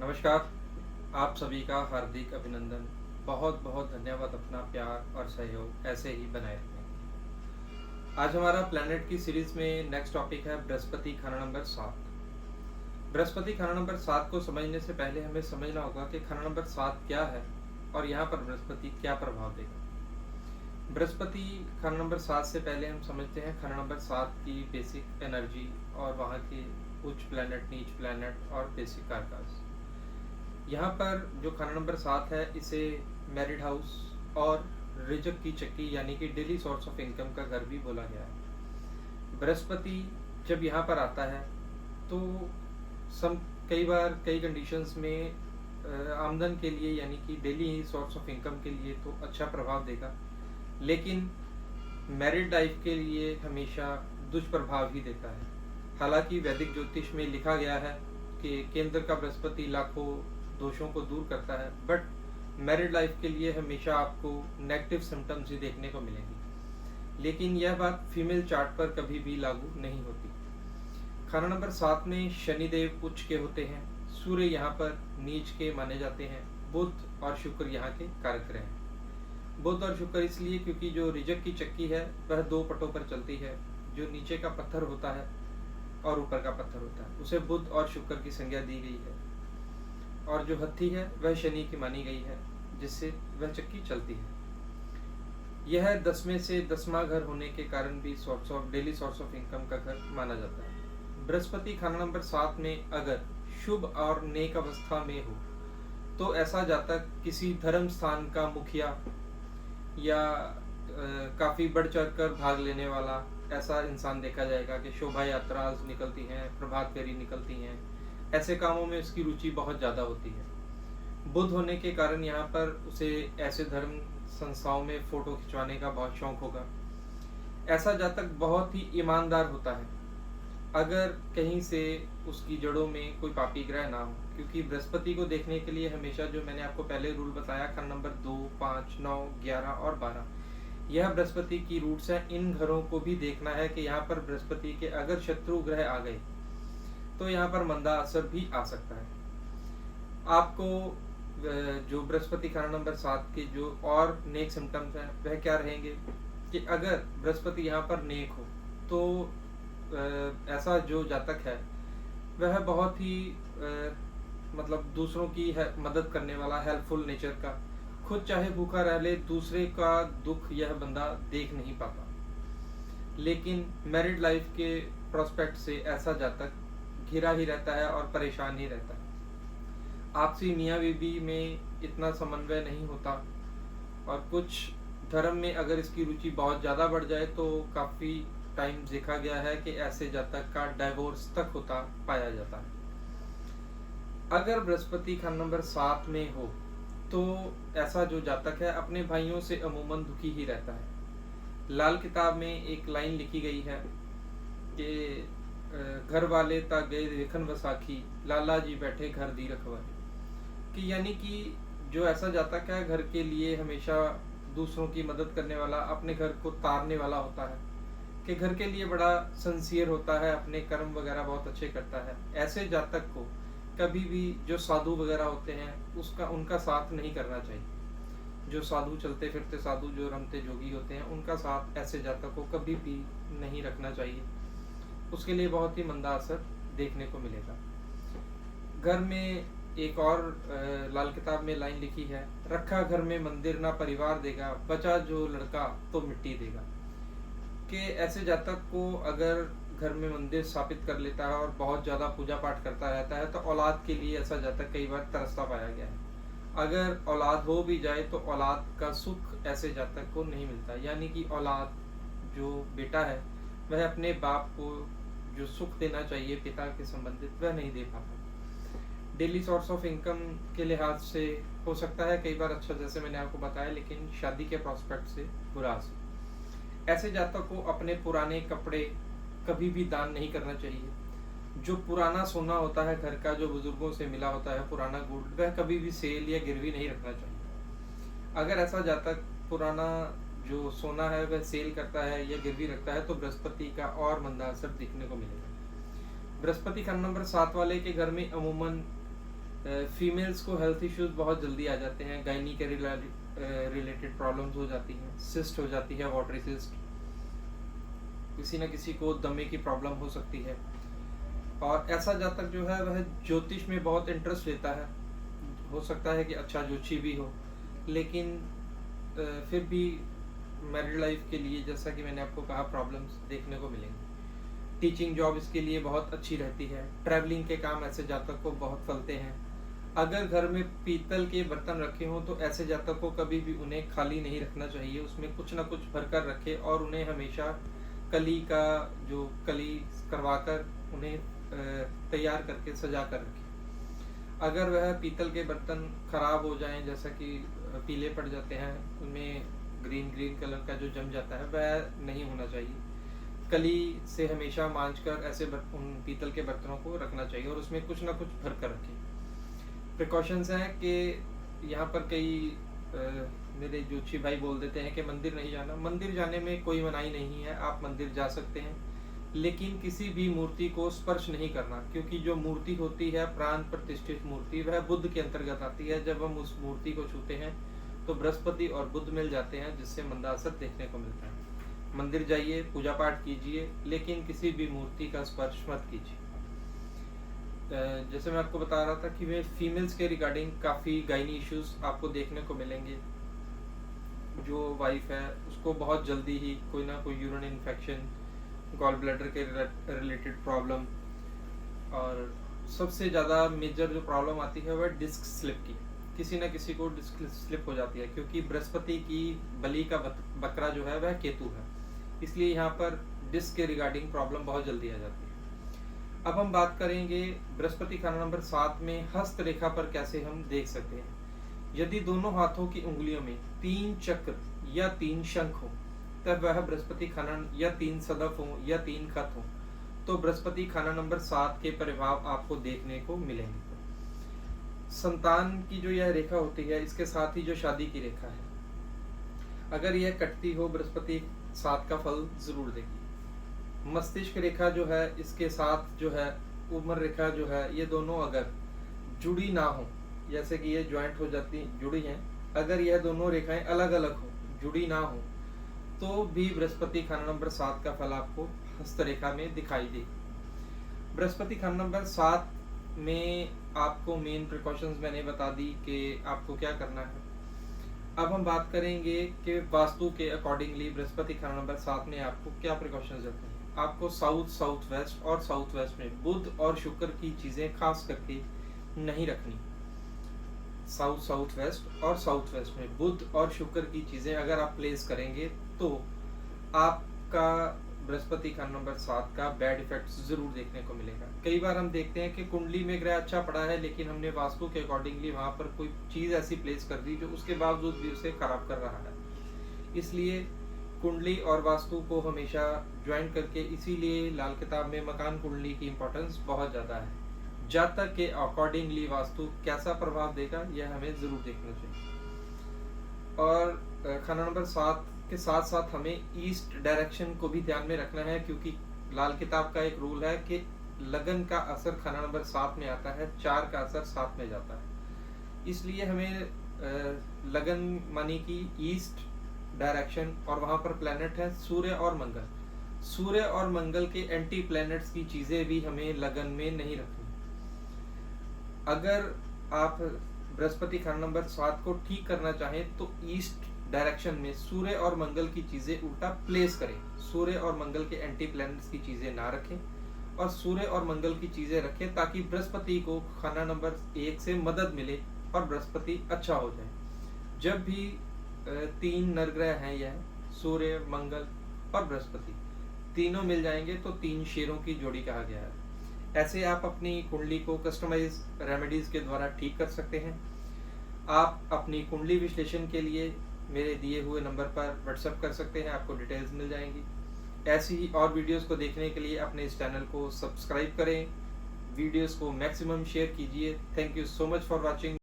नमस्कार। आप सभी का हार्दिक अभिनंदन। बहुत बहुत धन्यवाद अपना प्यार और सहयोग ऐसे ही बनाए रखने के। आज हमारा प्लैनेट की सीरीज में नेक्स्ट टॉपिक है बृहस्पति खाना नंबर 7। बृहस्पति खाना नंबर 7 को समझने से पहले हमें समझना होगा कि खाना नंबर 7 क्या है और यहाँ पर बृहस्पति क्या प्रभाव देगा। बृहस्पति खाना नंबर 7 से पहले हम समझते हैं खाना नंबर 7 की बेसिक एनर्जी और वहाँ के उच्च प्लैनेट, नीच प्लैनेट और बेसिक कारकास। यहाँ पर जो खाना नंबर 7 है इसे मैरिड हाउस और रिजक की चक्की यानी कि डेली सोर्स ऑफ इनकम का घर भी बोला गया है। बृहस्पति जब यहाँ पर आता है तो सम कई बार कई कंडीशंस में आमदन के लिए यानी कि डेली सोर्स ऑफ इनकम के लिए तो अच्छा प्रभाव देगा, लेकिन मैरिड लाइफ के लिए हमेशा दुष्प्रभाव ही देता है। हालांकि वैदिक ज्योतिष में लिखा गया है कि केंद्र का बृहस्पति लाखों दोषों को दूर करता है, बट मैरिड लाइफ के लिए हमेशा आपको नेगेटिव सिम्टम्स ही देखने को मिलेंगी। लेकिन यह बात फीमेल चार्ट पर कभी भी लागू नहीं होती। खाना नंबर 7 में शनिदेव उच्च के होते हैं, सूर्य यहाँ पर नीच के माने जाते हैं, बुध और शुक्र यहाँ के कारक ग्रह हैं। बुध और शुक्र इसलिए क्योंकि जो रिजक की चक्की है वह दो पटों पर चलती है। जो नीचे का पत्थर होता है और ऊपर का पत्थर होता है उसे बुध और शुक्र की संज्ञा दी गई है, और जो हत्थी है वह शनि की मानी गई है, जिससे वह चक्की चलती है। यह 10वें से 10वां घर होने के कारण भी डेली सोर्स ऑफ इनकम का घर माना जाता है। बृहस्पति खाना नंबर 7 में अगर शुभ और नेक अवस्था में हो तो ऐसा जातक किसी धर्म स्थान का मुखिया या काफी बढ़ चढ़ कर भाग लेने वाला ऐसा इंसान देखा जाएगा कि शोभा यात्रा निकलती हैं, प्रभात फेरी निकलती हैं, ऐसे कामों में उसकी रुचि बहुत ज़्यादा होती है। बुध होने के कारण यहाँ पर उसे ऐसे धर्म संस्थाओं में फोटो खिंचवाने का बहुत शौक होगा। ऐसा जातक बहुत ही ईमानदार होता है अगर कहीं से उसकी जड़ों में कोई पापी ग्रह ना हो, क्योंकि बृहस्पति को देखने के लिए हमेशा जो मैंने आपको पहले रूल बताया खाना नंबर 2, 5, 9, 11 और 12, यह बृहस्पति की रूट्स है। इन घरों को भी देखना है कि यहाँ पर बृहस्पति के अगर शत्रु ग्रह आ गए तो यहाँ पर मंदा असर भी आ सकता है। आपको जो बृहस्पति खाना नंबर 7 के जो और नेक सिम्टम्स हैं वह क्या रहेंगे कि अगर बृहस्पति यहाँ पर नेक हो तो ऐसा जो जातक है वह बहुत ही मतलब दूसरों की मदद करने वाला, हेल्पफुल नेचर का, खुद चाहे भूखा रह ले दूसरे का दुख यह बंदा देख नहीं पाता। लेकिन मैरिड लाइफ के प्रोस्पेक्ट से ऐसा जातक घिरा ही रहता है और परेशान ही रहता है। आपसी मियाँ बीवी में इतना समन्वय नहीं होता, और कुछ धर्म में अगर इसकी रुचि बहुत ज़्यादा बढ़ जाए तो काफ़ी टाइम देखा गया है कि ऐसे जातक का डाइवोर्स तक होता पाया जाता है। अगर बृहस्पति खाना नंबर 7 में हो तो ऐसा जो जातक है अपने भाइयों से अमूमन दुखी ही रहता है। लाल किताब में एक लाइन लिखी गई है कि घर वाले ता गए देखन वसाखी, लाला जी बैठे घर दी रखवाली। कि यानी कि जो ऐसा जातक है घर के लिए हमेशा दूसरों की मदद करने वाला, अपने घर को तारने वाला होता है, कि घर के लिए बड़ा सिंसियर होता है, अपने कर्म वगैरह बहुत अच्छे करता है। ऐसे जातक को कभी भी जो साधु वगैरह होते हैं उनका साथ नहीं करना चाहिए। जो साधु चलते फिरते साधु, जो रमते जोगी होते हैं, उनका साथ ऐसे जातक को कभी भी नहीं रखना चाहिए। उसके लिए बहुत ही मंदा असर देखने को मिलेगा। घर में एक और लाल किताब में लाइन लिखी है, रखा घर में मंदिर ना परिवार देगा, बचा जो लड़का तो मिट्टी देगा। कि ऐसे जातक को अगर घर में मंदिर स्थापित कर लेता है और बहुत ज़्यादा पूजा पाठ करता रहता है तो औलाद के लिए ऐसा जातक कई बार तरसता पाया गया है। अगर औलाद हो भी जाए तो औलाद का सुख ऐसे जातक को नहीं मिलता, यानी कि औलाद जो बेटा है वह अपने बाप को जो सुख देना चाहिए पिता के संबंधित वह नहीं दे पाता। डेली सोर्स ऑफ इनकम के लिहाज से हो सकता है कई बार अच्छा, जैसे मैंने आपको बताया, लेकिन शादी के प्रॉस्पेक्ट से बुरा असर। ऐसे जातक को अपने पुराने कपड़े कभी भी दान नहीं करना चाहिए। जो पुराना सोना होता है घर का, जो बुजुर्गों से मिला होता है पुराना गोल्ड, वह कभी भी सेल या गिरवी नहीं रखना चाहिए। अगर ऐसा जातक पुराना जो सोना है वह सेल करता है या गिरवी रखता है तो बृहस्पति का और मंदा असर दिखने को मिलेगा। बृहस्पति खाना नंबर 7 वाले के घर में अमूमन फीमेल्स को हेल्थ इश्यूज बहुत जल्दी आ जाते हैं, गायनी के रिलेटेड प्रॉब्लम्स हो जाती हैं, सिस्ट हो जाती है, वाटरी सिस्ट, किसी न किसी को दमे की प्रॉब्लम हो सकती है। और ऐसा जातक जो है वह ज्योतिष में बहुत इंटरेस्ट लेता है, हो सकता है कि अच्छा ज्योतिषी भी हो, लेकिन फिर भी मैरिड लाइफ के लिए, जैसा कि मैंने आपको कहा, प्रॉब्लम्स देखने को मिलेंगी। टीचिंग जॉब इसके लिए बहुत अच्छी रहती है। ट्रैवलिंग के काम ऐसे जातक को बहुत फलते हैं। अगर घर में पीतल के बर्तन रखे हों तो ऐसे जातक को कभी भी उन्हें खाली नहीं रखना चाहिए, उसमें कुछ ना कुछ भरकर रखे और उन्हें हमेशा कली का जो कली करवाकर उन्हें तैयार करके सजा कर रखें। अगर वह पीतल के बर्तन खराब हो जाएं, जैसा कि पीले पड़ जाते हैं, उनमें ग्रीन कलर का जो जम जाता है, वह नहीं होना चाहिए। कली से हमेशा मांझ कर ऐसे उन पीतल के बर्तनों को रखना चाहिए और उसमें कुछ ना कुछ भर कर रखें। प्रिकॉशंस हैं कि यहाँ पर कई मेरे ज्योतिषी भाई बोल देते हैं कि मंदिर नहीं जाना। मंदिर जाने में कोई मनाही नहीं है, आप मंदिर जा सकते हैं, लेकिन किसी भी मूर्ति को स्पर्श नहीं करना, क्योंकि जो मूर्ति होती है प्राण प्रतिष्ठित मूर्ति, वह बुद्ध के अंतर्गत आती है। जब हम उस मूर्ति को छूते हैं तो बृहस्पति और बुद्ध मिल जाते हैं, जिससे मंदासर देखने को मिलता है। मंदिर जाइए, पूजा पाठ कीजिए, लेकिन किसी भी मूर्ति का स्पर्श मत कीजिए। जैसे मैं आपको बता रहा था कि वे फीमेल्स के रिगार्डिंग काफ़ी गायनी इश्यूज आपको देखने को मिलेंगे। जो वाइफ है उसको बहुत जल्दी ही कोई ना कोई यूरिन इन्फेक्शन, गॉल ब्लैडर के रिलेटेड प्रॉब्लम, और सबसे ज़्यादा मेजर जो प्रॉब्लम आती है वह डिस्क स्लिप की। किसी न किसी को डिस्क स्लिप हो जाती है, क्योंकि बृहस्पति की बलि का बकरा जो है वह केतु है, इसलिए यहाँ पर डिस्क के रिगार्डिंग प्रॉब्लम बहुत जल्दी आ जाती है। अब हम बात करेंगे बृहस्पति खाना नंबर 7 में हस्त रेखा पर कैसे हम देख सकते हैं। यदि दोनों हाथों की उंगलियों में 3 चक्र या 3 शंख हो, तब वह बृहस्पति खाना, या 3 सदफ हो या 3 खत हो, तो बृहस्पति खाना नंबर 7 के प्रभाव आपको देखने को मिलेंगे। संतान की जो यह रेखा होती है, इसके साथ ही जो शादी की रेखा है, अगर यह कटती हो, बृहस्पति 7 का फल जरूर देगी। मस्तिष्क रेखा जो है, इसके साथ जो है उम्र रेखा जो है, ये दोनों अगर जुड़ी ना हो, जैसे कि ये ज्वाइंट हो जाती जुड़ी हैं, अगर यह दोनों रेखाएं अलग अलग हो, जुड़ी ना हो, तो भी बृहस्पति खाना नंबर 7 का फल आपको हस्त रेखा में दिखाई देगा। बृहस्पति खाना नंबर 7 में आपको मेन प्रिकॉशंस मैंने बता दी कि आपको क्या करना है। अब हम बात करेंगे कि वास्तु के अकॉर्डिंगली बृहस्पति खाना नंबर 7 में आपको क्या प्रिकॉशंस रखने हैं। आपको साउथ वेस्ट और साउथ वेस्ट में बुध और शुक्र की चीजें खास करके नहीं रखनी। साउथ वेस्ट और साउथ वेस्ट में बुध और शुक्र की चीजें अगर आप प्लेस करेंगे तो आपका बृहस्पति खाना नंबर 7 का बैड इफेक्ट जरूर देखने को मिलेगा। कई बार हम देखते हैं कि कुंडली में ग्रह अच्छा पड़ा है, लेकिन हमने वास्तु के अकॉर्डिंगली वहां पर कोई चीज ऐसी प्लेस कर दी जो उसके बावजूद भी उसे खराब कर रहा है। इसलिए कुंडली और वास्तु को हमेशा ज्वाइन करके, इसीलिए लाल किताब में मकान कुंडली की इंपॉर्टेंस बहुत ज्यादा है। जातक के अकॉर्डिंगली वास्तु कैसा प्रभाव देगा, यह हमें जरूर देखना चाहिए। और खाना नंबर 7 के साथ साथ हमें ईस्ट डायरेक्शन को भी ध्यान में रखना है, क्योंकि लाल किताब का एक रूल है कि लगन का असर खाना नंबर 7 में आता है, 4 का असर 7 में जाता है। इसलिए हमें लगन मानी की ईस्ट डायरेक्शन, और वहां पर प्लेनेट है सूर्य और मंगल। सूर्य और मंगल के एंटी प्लैनेट्स की चीजें भी हमें लगन में नहीं रखनी। अगर आप बृहस्पति खाना नंबर 7 को ठीक करना चाहें तो ईस्ट डायरेक्शन में सूर्य और मंगल की चीजें उल्टा प्लेस करें। सूर्य और मंगल के एंटी प्लैनेट्स की चीजें ना रखें और सूर्य और मंगल की चीजें रखें, ताकि बृहस्पति को खाना नंबर 1 से मदद मिले और बृहस्पति अच्छा हो जाए। जब भी 3 नरग्रह हैं, यह सूर्य, मंगल और बृहस्पति तीनों मिल जाएंगे तो 3 शेरों की जोड़ी कहा गया है। ऐसे आप अपनी कुंडली को कस्टमाइज रेमेडीज के द्वारा ठीक कर सकते हैं। आप अपनी कुंडली विश्लेषण के लिए मेरे दिए हुए नंबर पर व्हाट्सएप कर सकते हैं, आपको डिटेल्स मिल जाएंगी। ऐसी ही और वीडियोस को देखने के लिए अपने इस चैनल को सब्सक्राइब करें, वीडियोस को मैक्सिमम शेयर कीजिए। Thank you so much for watching.